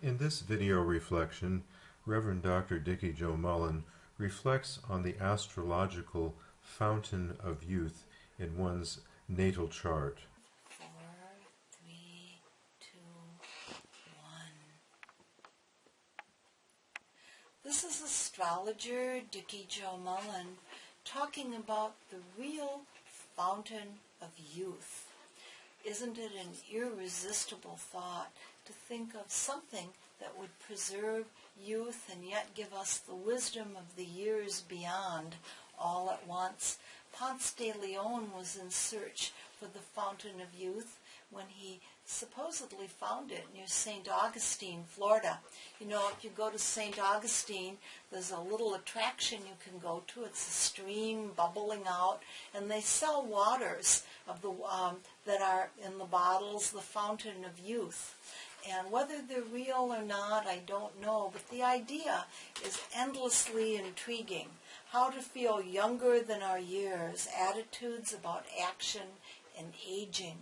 In this video reflection, Reverend Dr. Dickie Joe Mullen reflects on the astrological fountain of youth in one's natal chart. 4, 3, 2, 1. This is astrologer Dickie Joe Mullen talking about the real fountain of youth. Isn't it an irresistible thought to think of something that would preserve youth and yet give us the wisdom of the years beyond all at once? Ponce de Leon was in search for the fountain of youth when he supposedly found it near St. Augustine, Florida. You know, if you go to St. Augustine, there's a little attraction you can go to. It's a stream bubbling out, and they sell waters of the that are in the bottles, the fountain of youth. And whether they're real or not, I don't know, but the idea is endlessly intriguing. How to feel younger than our years, attitudes about action and aging.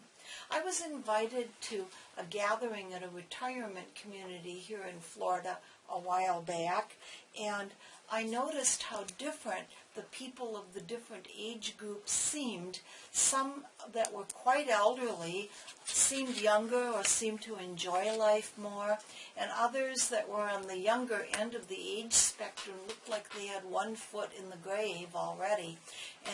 I was invited to a gathering at a retirement community here in Florida a while back, and I noticed how different the people of the different age groups seemed. Some that were quite elderly seemed younger or seemed to enjoy life more, and others that were on the younger end of the age spectrum looked like they had one foot in the grave already.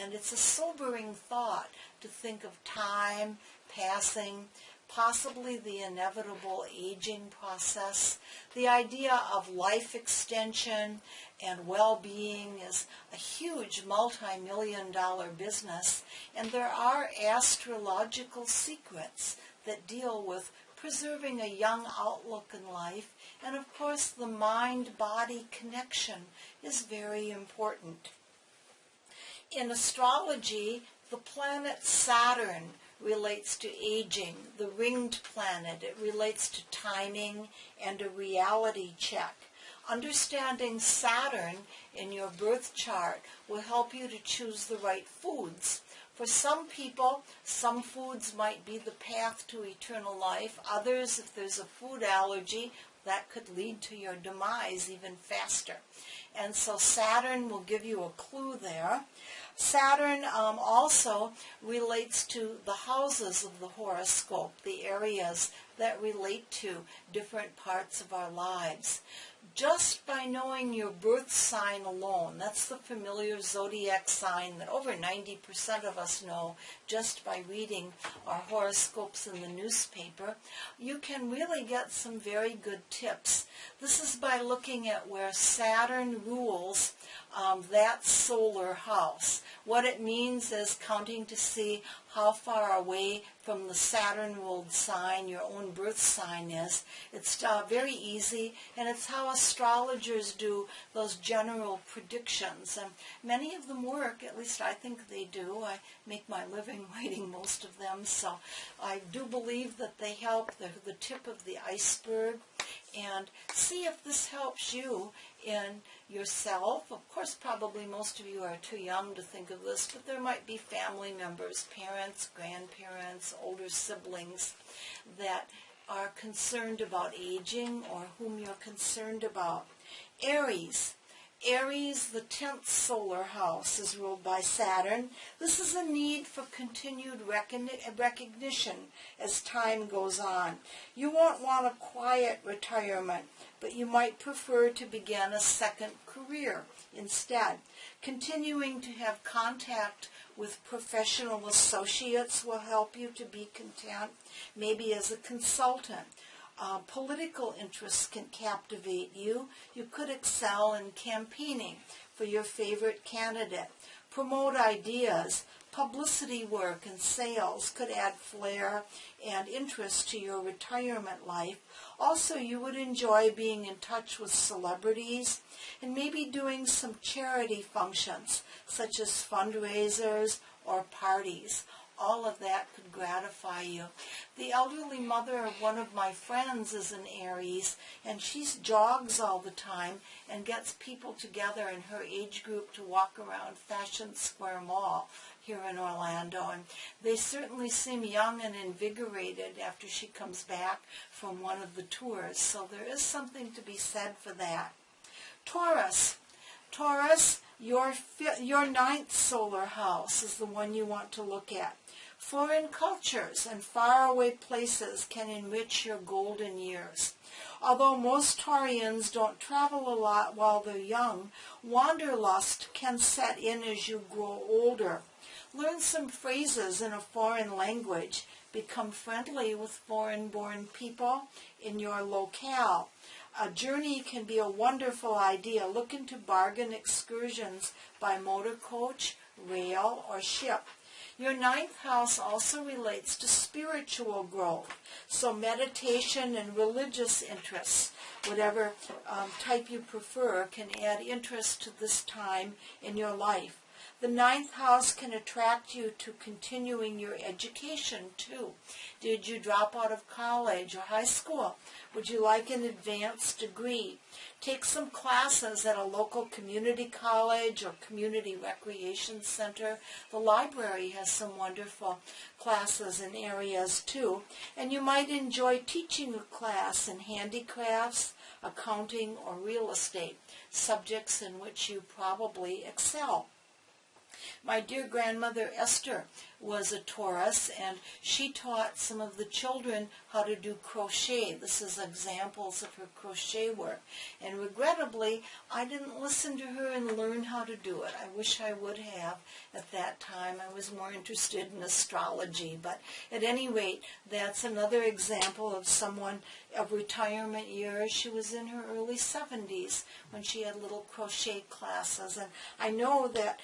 And it's a sobering thought to think of time passing, possibly the inevitable aging process. The idea of life extension and well-being is a huge multi-million-dollar business, and there are astrological secrets that deal with preserving a young outlook in life, and of course the mind-body connection is very important. In astrology, the planet Saturn relates to aging, the ringed planet. It relates to timing and a reality check. Understanding Saturn in your birth chart will help you to choose the right foods. For some people, some foods might be the path to eternal life. Others, if there's a food allergy, that could lead to your demise even faster. And so Saturn will give you a clue there. Saturn also relates to the houses of the horoscope, the areas that relate to different parts of our lives. Just by knowing your birth sign alone, that's the familiar zodiac sign that over 90% of us know just by reading our horoscopes in the newspaper, you can really get some very good tips. This is by looking at where Saturn rules that solar house. What it means is counting to see how far away from the Saturn-ruled sign your own birth sign is. It's very easy, and it's how astrologers do those general predictions. And many of them work, at least I think they do. I make my living writing most of them, so I do believe that they help. They're the tip of the iceberg. And see if this helps you in yourself. Of course, probably most of you are too young to think of this, but there might be family members, parents, grandparents, older siblings that are concerned about aging or whom you're concerned about. Aries. Aries, the 10th solar house, is ruled by Saturn. This is a need for continued recognition as time goes on. You won't want a quiet retirement, but you might prefer to begin a second career instead. Continuing to have contact with professional associates will help you to be content, maybe as a consultant. Political interests can captivate you. You could excel in campaigning for your favorite candidate. Promote ideas. Publicity work and sales could add flair and interest to your retirement life. Also, you would enjoy being in touch with celebrities and maybe doing some charity functions, such as fundraisers or parties. all of that could gratify you. The elderly mother of one of my friends is an Aries, and she jogs all the time and gets people together in her age group to walk around Fashion Square Mall here in Orlando, and they certainly seem young and invigorated after she comes back from one of the tours, so there is something to be said for that. Taurus. Taurus, your ninth solar house is the one you want to look at. Foreign cultures and faraway places can enrich your golden years. Although most Taurians don't travel a lot while they're young, wanderlust can set in as you grow older. Learn some phrases in a foreign language. Become friendly with foreign-born people in your locale. A journey can be a wonderful idea. Look into bargain excursions by motor coach, rail, or ship. Your ninth house also relates to spiritual growth, so meditation and religious interests, whatever type you prefer, can add interest to this time in your life. The ninth house can attract you to continuing your education, too. Did you drop out of college or high school? Would you like an advanced degree? Take some classes at a local community college or community recreation center. The library has some wonderful classes in areas, too. And you might enjoy teaching a class in handicrafts, accounting, or real estate, subjects in which you probably excel. My dear grandmother Esther was a Taurus, and she taught some of the children how to do crochet. This is examples of her crochet work. And regrettably, I didn't listen to her and learn how to do it. I wish I would have at that time. I was more interested in astrology. But at any rate, that's another example of someone of retirement years. She was in her early 70s when she had little crochet classes. And I know that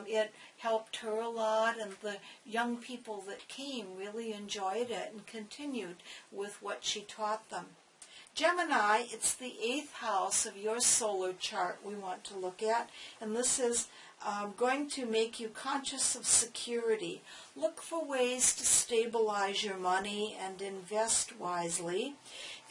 it helped her a lot, and the young people that came really enjoyed it and continued with what she taught them. Gemini, it's the 8th house of your solar chart we want to look at, and this is going to make you conscious of security. Look for ways to stabilize your money and invest wisely.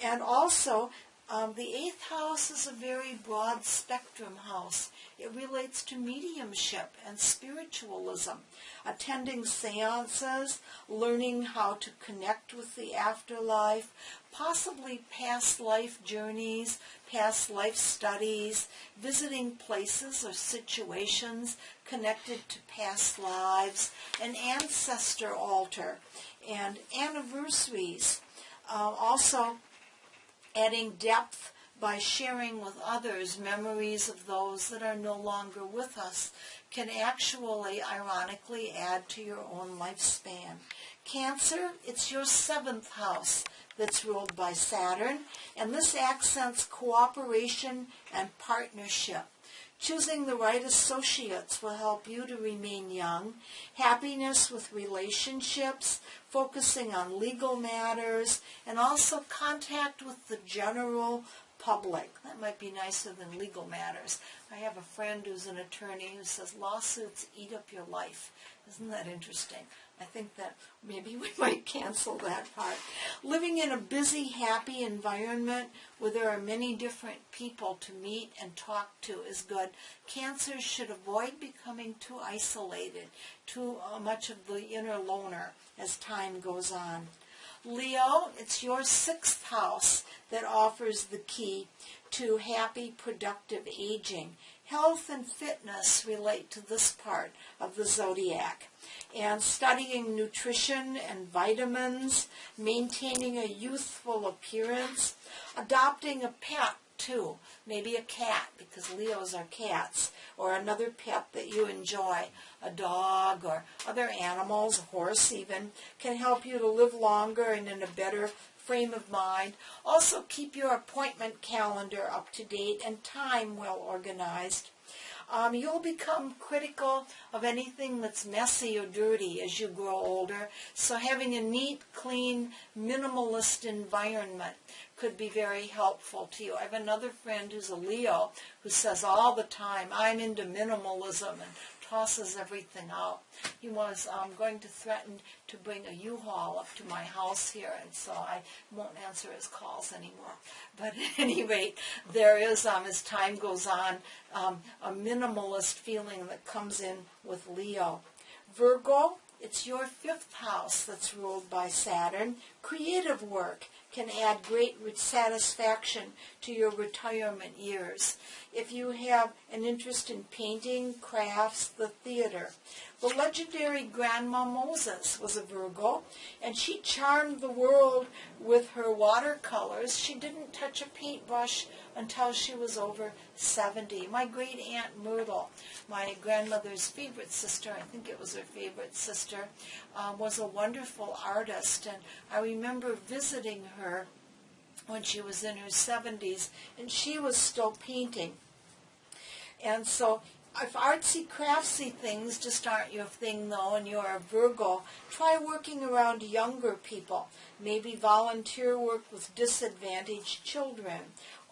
And also, the 8th house is a very broad spectrum house. It relates to mediumship and spiritualism, attending seances, learning how to connect with the afterlife, possibly past life journeys, past life studies, visiting places or situations connected to past lives, an ancestor altar, and anniversaries. Also, adding depth by sharing with others memories of those that are no longer with us can actually, ironically, add to your own lifespan. Cancer, it's your 7th house that's ruled by Saturn, and this accents cooperation and partnership. Choosing the right associates will help you to remain young. Happiness with relationships, focusing on legal matters, and also contact with the general public. That might be nicer than legal matters. I have a friend who's an attorney who says lawsuits eat up your life. Isn't that interesting? I think that maybe we might cancel that part. Living in a busy, happy environment where there are many different people to meet and talk to is good. Cancers should avoid becoming too isolated, too much of the inner loner as time goes on. Leo, it's your 6th house that offers the key to happy, productive aging. Health and fitness relate to this part of the zodiac. And studying nutrition and vitamins, maintaining a youthful appearance, adopting a pet too, maybe a cat, because Leos are cats, or another pet that you enjoy, a dog or other animals, a horse even, can help you to live longer and in a better frame of mind. Also, keep your appointment calendar up to date and time well organized. You'll become critical of anything that's messy or dirty as you grow older, so having a neat, clean, minimalist environment could be very helpful to you. I have another friend who's a Leo who says all the time, I'm into minimalism, and tosses everything out. He was going to threaten to bring a U-Haul up to my house here, and so I won't answer his calls anymore. But at any rate, there is, as time goes on, a minimalist feeling that comes in with Leo. Virgo, it's your 5th house that's ruled by Saturn. Creative work can add great satisfaction to your retirement years. If you have an interest in painting, crafts, the theater. The legendary Grandma Moses was a Virgo, and she charmed the world with her watercolors. She didn't touch a paintbrush until she was over 70. My great aunt Myrtle, my grandmother's favorite sister, I think it was her favorite sister, was a wonderful artist, and I remember visiting her when she was in her 70s, and she was still painting. And so if artsy, craftsy things just aren't your thing, though, and you're a Virgo, try working around younger people. Maybe volunteer work with disadvantaged children,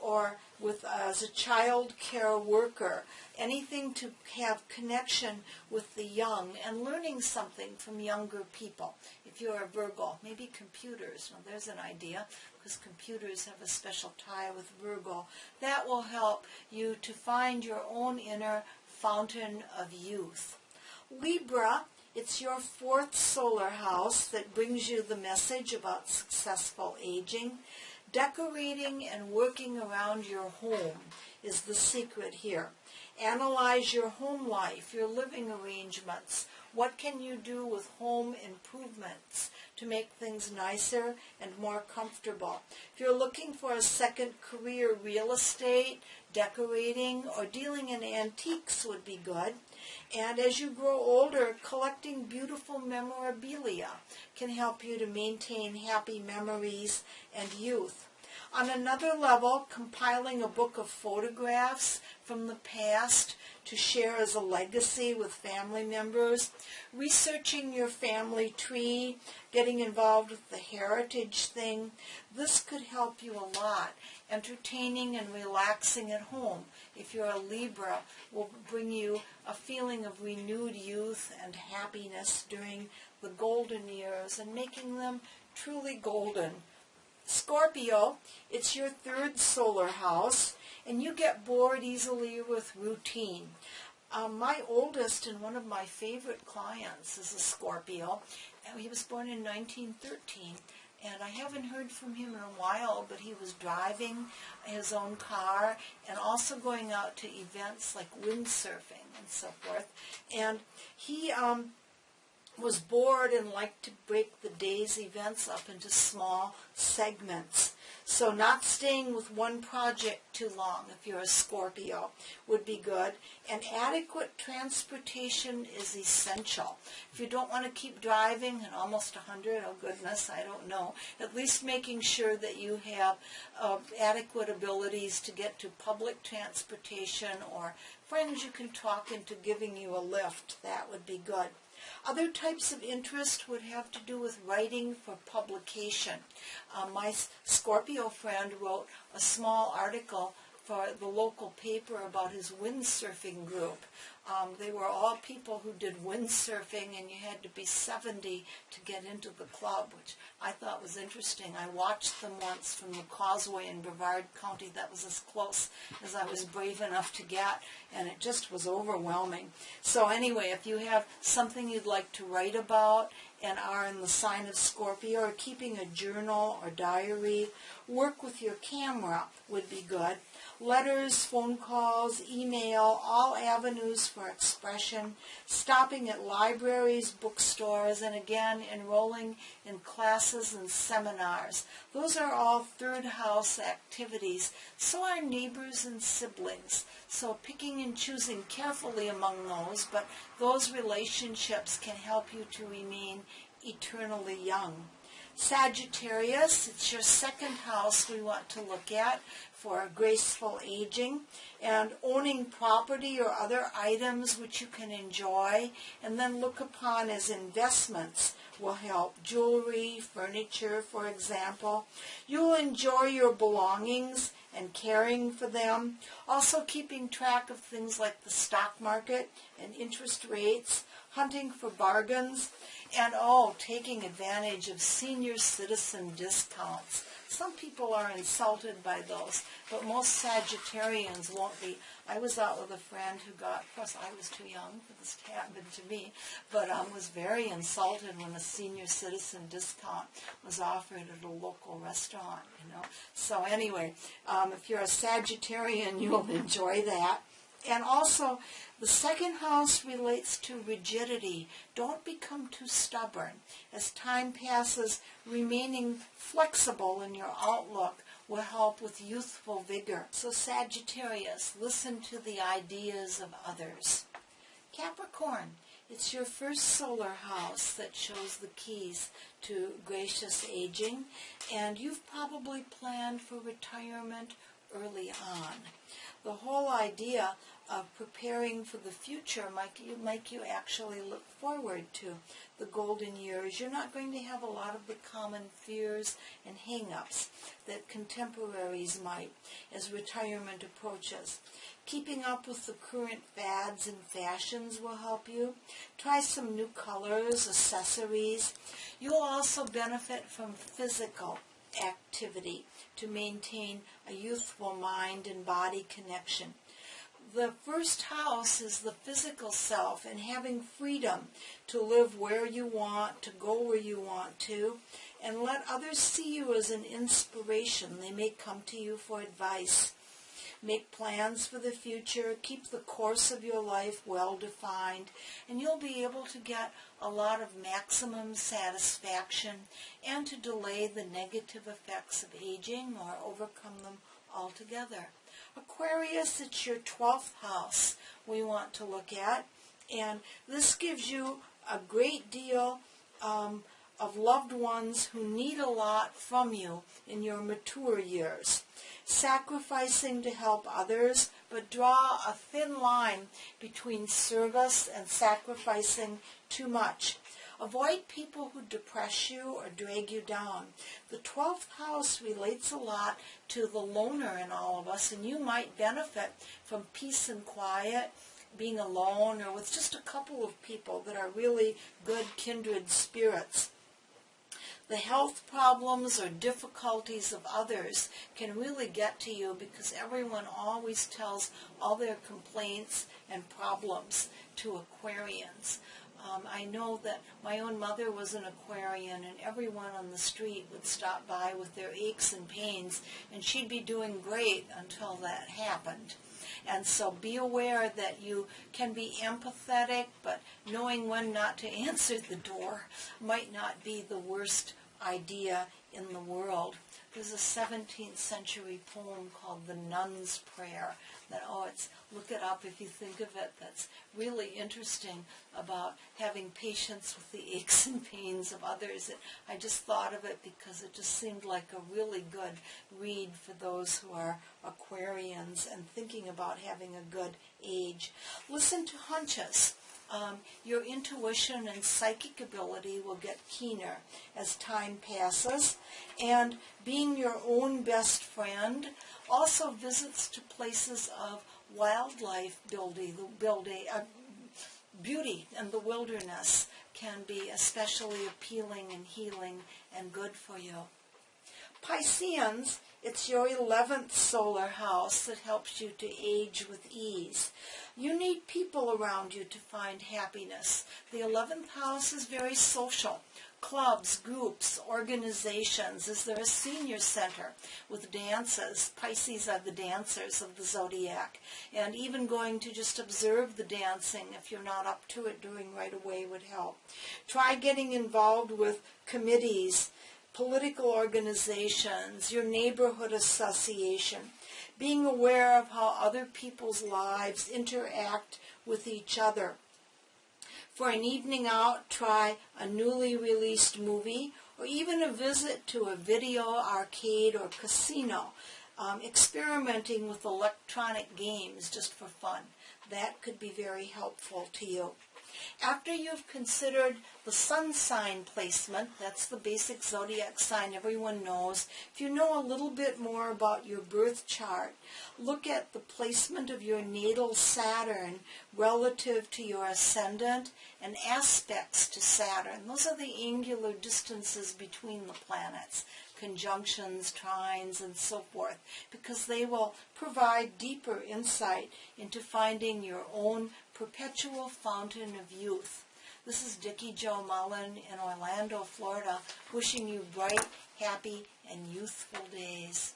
or as a child care worker. Anything to have connection with the young and learning something from younger people. If you're a Virgo, maybe computers. Now, there's an idea, because computers have a special tie with Virgo. That will help you to find your own inner fountain of youth. Libra, it's your 4th solar house that brings you the message about successful aging. Decorating and working around your home is the secret here. Analyze your home life, your living arrangements. What can you do with home improvements to make things nicer and more comfortable? If you're looking for a second career, real estate, decorating, or dealing in antiques would be good. And as you grow older, collecting beautiful memorabilia can help you to maintain happy memories and youth. On another level, compiling a book of photographs from the past to share as a legacy with family members, researching your family tree, getting involved with the heritage thing, this could help you a lot. Entertaining and relaxing at home, if you're a Libra, will bring you a feeling of renewed youth and happiness during the golden years and making them truly golden. Scorpio, it's your 3rd solar house, and you get bored easily with routine. My oldest and one of my favorite clients is a Scorpio. He was born in 1913, and I haven't heard from him in a while, but he was driving his own car and also going out to events like windsurfing and so forth. And he was bored and liked to break the day's events up into small segments. So not staying with one project too long, if you're a Scorpio, would be good. And adequate transportation is essential. If you don't want to keep driving at almost 100, oh goodness, I don't know, at least making sure that you have adequate abilities to get to public transportation or friends you can talk into giving you a lift, that would be good. Other types of interest would have to do with writing for publication. My Scorpio friend wrote a small article for the local paper about his windsurfing group. They were all people who did windsurfing, and you had to be 70 to get into the club, which I thought was interesting. I watched them once from the causeway in Brevard County. That was as close as I was brave enough to get, and it just was overwhelming. So anyway, if you have something you'd like to write about and are in the sign of Scorpio, or keeping a journal or diary, work with your camera would be good. Letters, phone calls, email, all avenues for expression, stopping at libraries, bookstores, and again, enrolling in classes and seminars. Those are all 3rd house activities. So are neighbors and siblings. So picking and choosing carefully among those, but those relationships can help you to remain eternally young. Sagittarius, it's your 2nd house we want to look at for graceful aging, and owning property or other items which you can enjoy and then look upon as investments will help. Jewelry, furniture, for example. You'll enjoy your belongings and caring for them. Also keeping track of things like the stock market and interest rates, hunting for bargains, and taking advantage of senior citizen discounts. Some people are insulted by those, but most Sagittarians won't be. I was out with a friend who got, of course I was too young for this to happen to me, but was very insulted when a senior citizen discount was offered at a local restaurant, So anyway, if you're a Sagittarian, you'll enjoy that. And also, the second house relates to rigidity. Don't become too stubborn. As time passes, remaining flexible in your outlook will help with youthful vigor. So Sagittarius, listen to the ideas of others. Capricorn, it's your first solar house that shows the keys to gracious aging, and you've probably planned for retirement early on. The whole idea of preparing for the future make you actually look forward to the golden years. You're not going to have a lot of the common fears and hang-ups that contemporaries might as retirement approaches. Keeping up with the current fads and fashions will help you. Try some new colors, accessories. You'll also benefit from physical activity to maintain a youthful mind and body connection. The first house is the physical self and having freedom to live where you want, to go where you want to, and let others see you as an inspiration. They may come to you for advice. Make plans for the future, keep the course of your life well defined, and you'll be able to get a lot of maximum satisfaction and to delay the negative effects of aging or overcome them altogether. Aquarius, it's your 12th house we want to look at, and this gives you a great deal of loved ones who need a lot from you in your mature years. Sacrificing to help others, but draw a thin line between service and sacrificing too much. Avoid people who depress you or drag you down. The 12th house relates a lot to the loner in all of us, and you might benefit from peace and quiet, being alone, or with just a couple of people that are really good kindred spirits. The health problems or difficulties of others can really get to you because everyone always tells all their complaints and problems to Aquarians. I know that my own mother was an Aquarian, and everyone on the street would stop by with their aches and pains, and she'd be doing great until that happened. And so be aware that you can be empathetic, but knowing when not to answer the door might not be the worst idea in the world. There's a 17th century poem called The Nun's Prayer that, look it up if you think of it, that's really interesting about having patience with the aches and pains of others. I just thought of it because it just seemed like a really good read for those who are Aquarians and thinking about having a good age. Listen to hunches. Your intuition and psychic ability will get keener as time passes, and being your own best friend, also visits to places of wildlife beauty and the wilderness can be especially appealing and healing and good for you. Pisceans, it's your 11th solar house that helps you to age with ease. You need people around you to find happiness. The 11th house is very social. Clubs, groups, organizations. Is there a senior center with dances? Pisces are the dancers of the zodiac. And even going to just observe the dancing, if you're not up to it doing right away, would help. Try getting involved with committees, political organizations, your neighborhood association, being aware of how other people's lives interact with each other. For an evening out, try a newly released movie or even a visit to a video arcade or casino, experimenting with electronic games just for fun. That could be very helpful to you. After you've considered the sun sign placement, that's the basic zodiac sign everyone knows. If you know a little bit more about your birth chart, look at the placement of your natal Saturn relative to your ascendant and aspects to Saturn. Those are the angular distances between the planets, conjunctions, trines, and so forth, because they will provide deeper insight into finding your own perpetual fountain of youth. This is Dickie Jo Mullen in Orlando, Florida, wishing you bright, happy, and youthful days.